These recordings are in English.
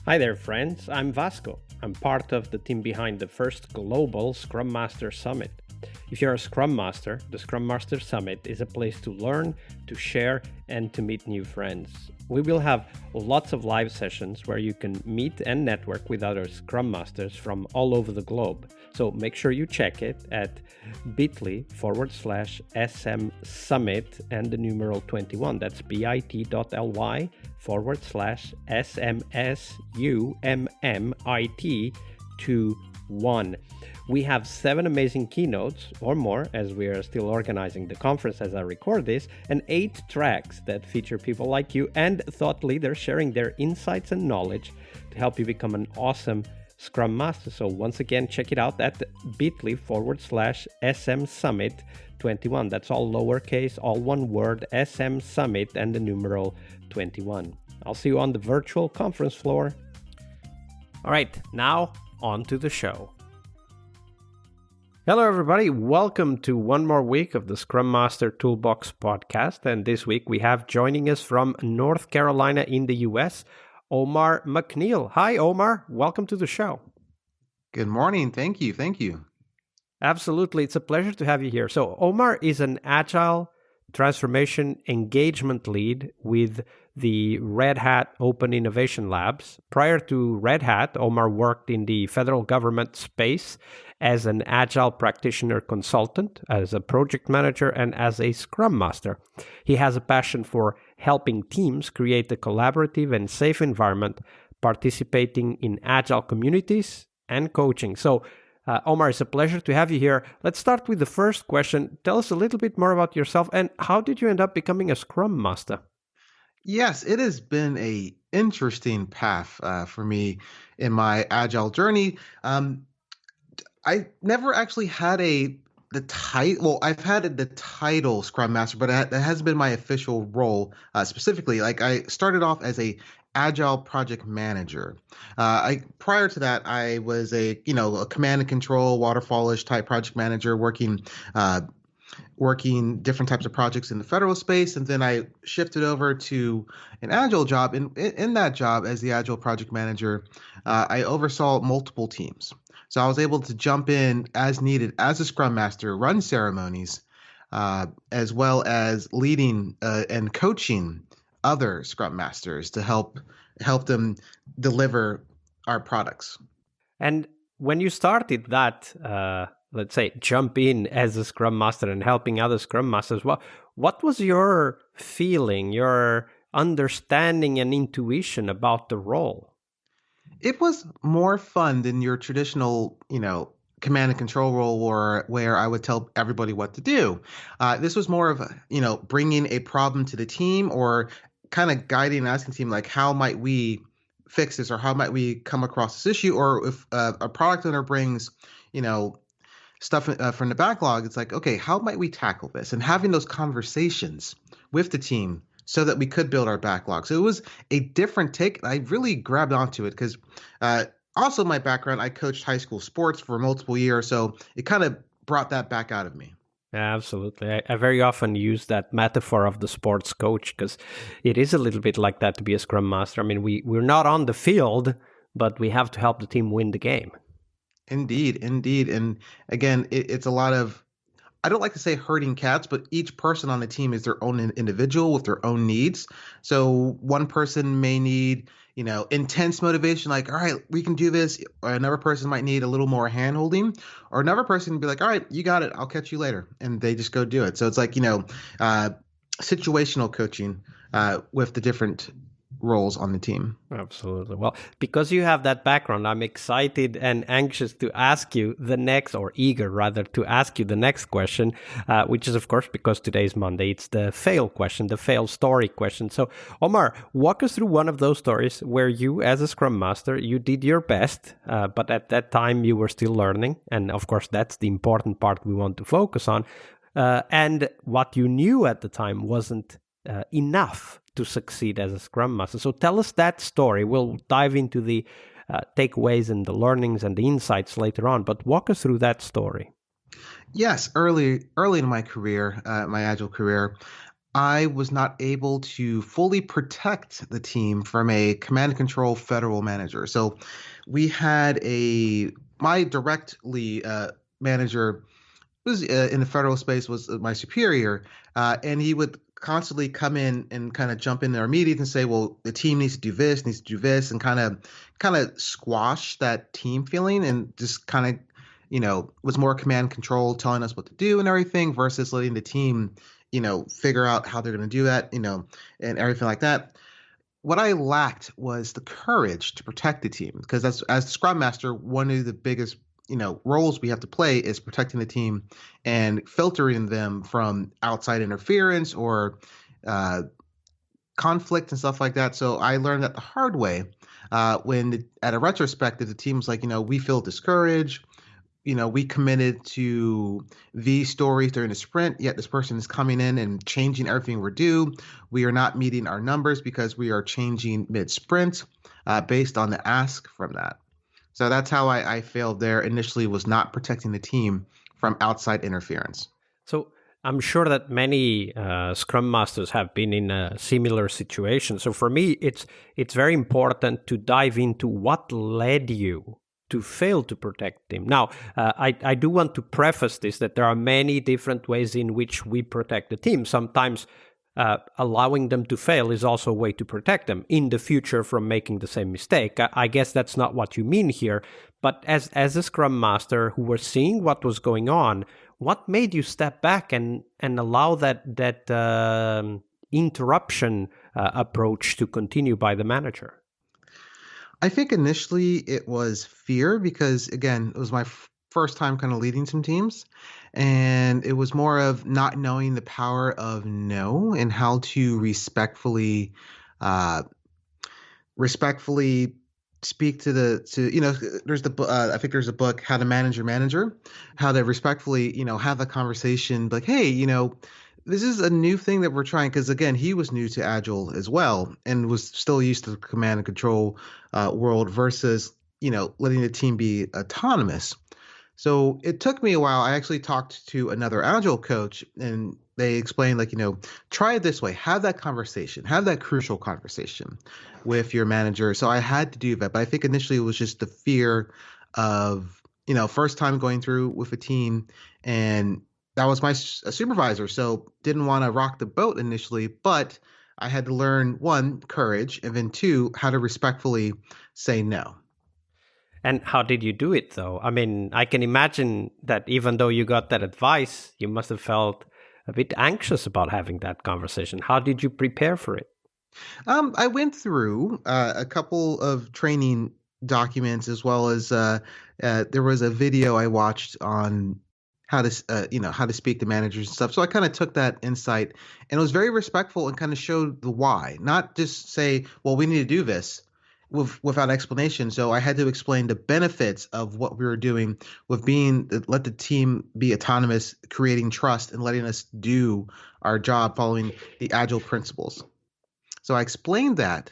Hi there, friends. I'm Vasco. I'm part of the team behind the first global Scrum Master Summit. If you're a Scrum Master, the Scrum Master Summit is a place to learn, to share, and to meet new friends. We will have lots of live sessions where you can meet and network with other Scrum Masters from all over the globe. So make sure you check it at bit.ly/SM Summit and the numeral 21. That's bit.ly/SMSUMMIT21. We have 7 amazing keynotes or more, as we are still organizing the conference as I record this, and 8 tracks that feature people like you and thought leaders sharing their insights and knowledge to help you become an awesome Scrum Master. So once again, check it out at bit.ly/SM Summit 21. That's all lowercase, all one word, SM Summit and the numeral 21. I'll see you on the virtual conference floor. All right, now on to the show. Hello, everybody. Welcome to one more week of the Scrum Master Toolbox podcast. And this week we have joining us from North Carolina in the U.S., Omar McNeill. Hi, Omar. Welcome to the show. Good morning. Thank you. Absolutely. It's a pleasure to have you here. So Omar is an Agile Transformation Engagement Lead with the Red Hat Open Innovation Labs. Prior to Red Hat, Omar worked in the federal government space as an Agile Practitioner Consultant, as a project manager, and as a Scrum Master. He has a passion for helping teams create a collaborative and safe environment, participating in Agile Communities and coaching. So, Omar, it's a pleasure to have you here. Let's start with the first question. Tell us a little bit more about yourself and how did you end up becoming a Scrum Master? Yes, it has been a interesting path for me in my Agile journey. I never actually had the title. Well, I've had the title Scrum Master, but that hasn't been my official role specifically. Like I started off as a Agile project manager. Prior to that, I was a command and control waterfallish type project manager working different types of projects in the federal space, and then I shifted over to an Agile job. In that job as the Agile project manager, I oversaw multiple teams. So I was able to jump in as needed as a Scrum Master, run ceremonies, as well as leading and coaching other Scrum Masters to help them deliver our products. And when you started that, let's say, jump in as a Scrum Master and helping other Scrum Masters, what was your feeling, your understanding and intuition about the role? It was more fun than your traditional, command and control role where I would tell everybody what to do. This was more of, bringing a problem to the team or kind of guiding and asking the team, like, how might we fix this or how might we come across this issue? Or if a product owner brings, stuff from the backlog, it's like, okay, how might we tackle this? And having those conversations with the team so that we could build our backlog. So it was a different take. I really grabbed onto it because also my background, I coached high school sports for multiple years. So it kind of brought that back out of me. Yeah, absolutely. I very often use that metaphor of the sports coach because it is a little bit like that to be a Scrum Master. I mean, we're not on the field, but we have to help the team win the game. Indeed. And again, it's a lot of, I don't like to say herding cats, but each person on the team is their own individual with their own needs. So one person may need, intense motivation, like, all right, we can do this. Or another person might need a little more hand-holding, or another person would be like, all right, you got it. I'll catch you later. And they just go do it. So it's like, situational coaching with the different roles on the team. Absolutely. Well, because you have that background, I'm excited and anxious to ask you the next, or eager rather, to ask you the next question, which is, of course, because today is Monday, it's the fail question, the fail story question. So, Omar, walk us through one of those stories where you, as a Scrum Master, you did your best, but at that time you were still learning. And of course, that's the important part we want to focus on. And what you knew at the time wasn't enough to succeed as a Scrum Master. So tell us that story. We'll dive into the takeaways and the learnings and the insights later on, but walk us through that story. Yes, early in my career, my Agile career, I was not able to fully protect the team from a command and control federal manager. So we had my directly manager was in the federal space was my superior, and he would constantly come in and kind of jump in our meetings and say, "Well, the team needs to do this, needs to do this," and kind of squash that team feeling, and just kind of, was more command control, telling us what to do and everything, versus letting the team, figure out how they're going to do that, and everything like that. What I lacked was the courage to protect the team, because as the Scrum Master, one of the biggest roles we have to play is protecting the team and filtering them from outside interference or conflict and stuff like that. So I learned that the hard way, at a retrospective, the team was like, we feel discouraged. We committed to these stories during the sprint, yet this person is coming in and changing everything we're due. We are not meeting our numbers because we are changing mid-sprint based on the ask from that. So that's how I failed there initially, was not protecting the team from outside interference. So I'm sure that many Scrum Masters have been in a similar situation. So for me, it's very important to dive into what led you to fail to protect them. Now, I do want to preface this that there are many different ways in which we protect the team. Sometimes allowing them to fail is also a way to protect them in the future from making the same mistake. I guess that's not what you mean here. But as a Scrum Master who was seeing what was going on, what made you step back and allow that interruption approach to continue by the manager? I think initially it was fear because, again, it was my first time kind of leading some teams. And it was more of not knowing the power of no and how to uh, respectfully speak there's I think there's a book, How to Manage Your Manager, how to respectfully, have a conversation like, hey, this is a new thing that we're trying, because again, he was new to Agile as well and was still used to the command and control world versus, letting the team be autonomous. So it took me a while. I actually talked to another Agile coach, and they explained, like, try it this way, have that conversation, have that crucial conversation with your manager. So I had to do that. But I think initially it was just the fear of, first time going through with a team, and that was my supervisor. So didn't want to rock the boat initially, but I had to learn, one, courage, and then two, how to respectfully say no. And how did you do it, though? I mean, I can imagine that even though you got that advice, you must have felt a bit anxious about having that conversation. How did you prepare for it? I went through a couple of training documents, as well as there was a video I watched on how to speak to managers and stuff. So I kind of took that insight and was very respectful and kind of showed the why, not just say, well, we need to do this without explanation. So I had to explain the benefits of what we were doing with let the team be autonomous, creating trust and letting us do our job following the Agile principles. So I explained that,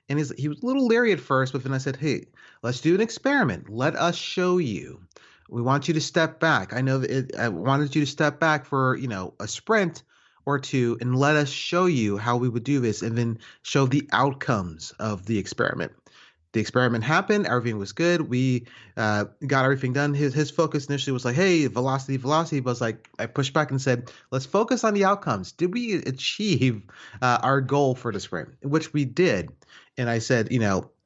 and he was a little leery at first, but then I said, hey, let's do an experiment. Let us show you. We want you to step back. I know that I wanted you to step back for, a sprint or two, and let us show you how we would do this, and then show the outcomes of the experiment. The experiment happened. Everything was good. We got everything done. His focus initially was like, hey, velocity. But was like, I pushed back and said, let's focus on the outcomes. Did we achieve our goal for the sprint? Which we did. And I said,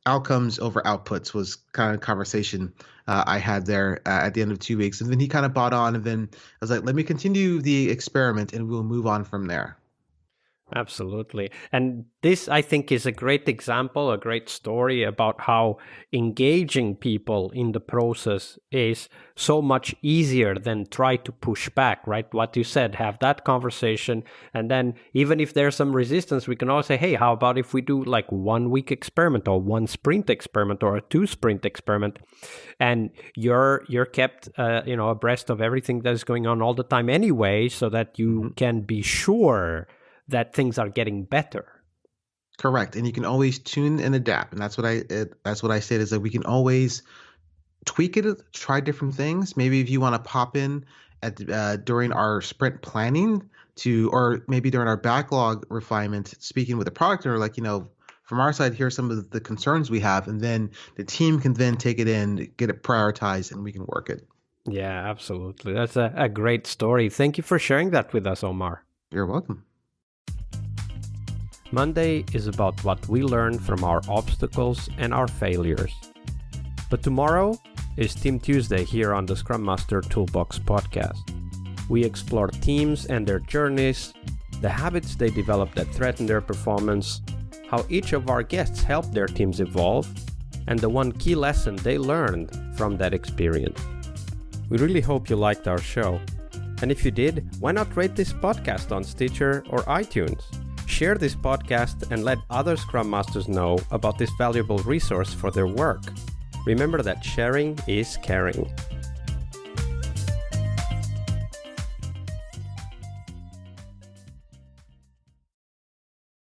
outcomes over outputs was kind of conversation I had there at the end of 2 weeks. And then he kind of bought on. And then I was like, let me continue the experiment and we'll move on from there. Absolutely. And this, I think, is a great example, a great story about how engaging people in the process is so much easier than try to push back, right? What you said, have that conversation. And then even if there's some resistance, we can always say, hey, how about if we do like 1 week experiment or 1 sprint experiment or a 2 sprint experiment? And you're kept, abreast of everything that's going on all the time anyway, so that you can be sure that things are getting better. Correct. And you can always tune and adapt. And that's what I said, is that we can always tweak it, try different things. Maybe if you want to pop in during our sprint planning or maybe during our backlog refinement, speaking with the product owner, like, from our side, here's some of the concerns we have, and then the team can then take it in, get it prioritized, and we can work it. Yeah, absolutely. That's a great story. Thank you for sharing that with us, Omar. You're welcome. Monday is about what we learn from our obstacles and our failures. But tomorrow is Team Tuesday here on the Scrum Master Toolbox podcast. We explore teams and their journeys, the habits they develop that threaten their performance, how each of our guests helped their teams evolve, and the one key lesson they learned from that experience. We really hope you liked our show. And if you did, why not rate this podcast on Stitcher or iTunes? Share this podcast and let other Scrum Masters know about this valuable resource for their work. Remember that sharing is caring.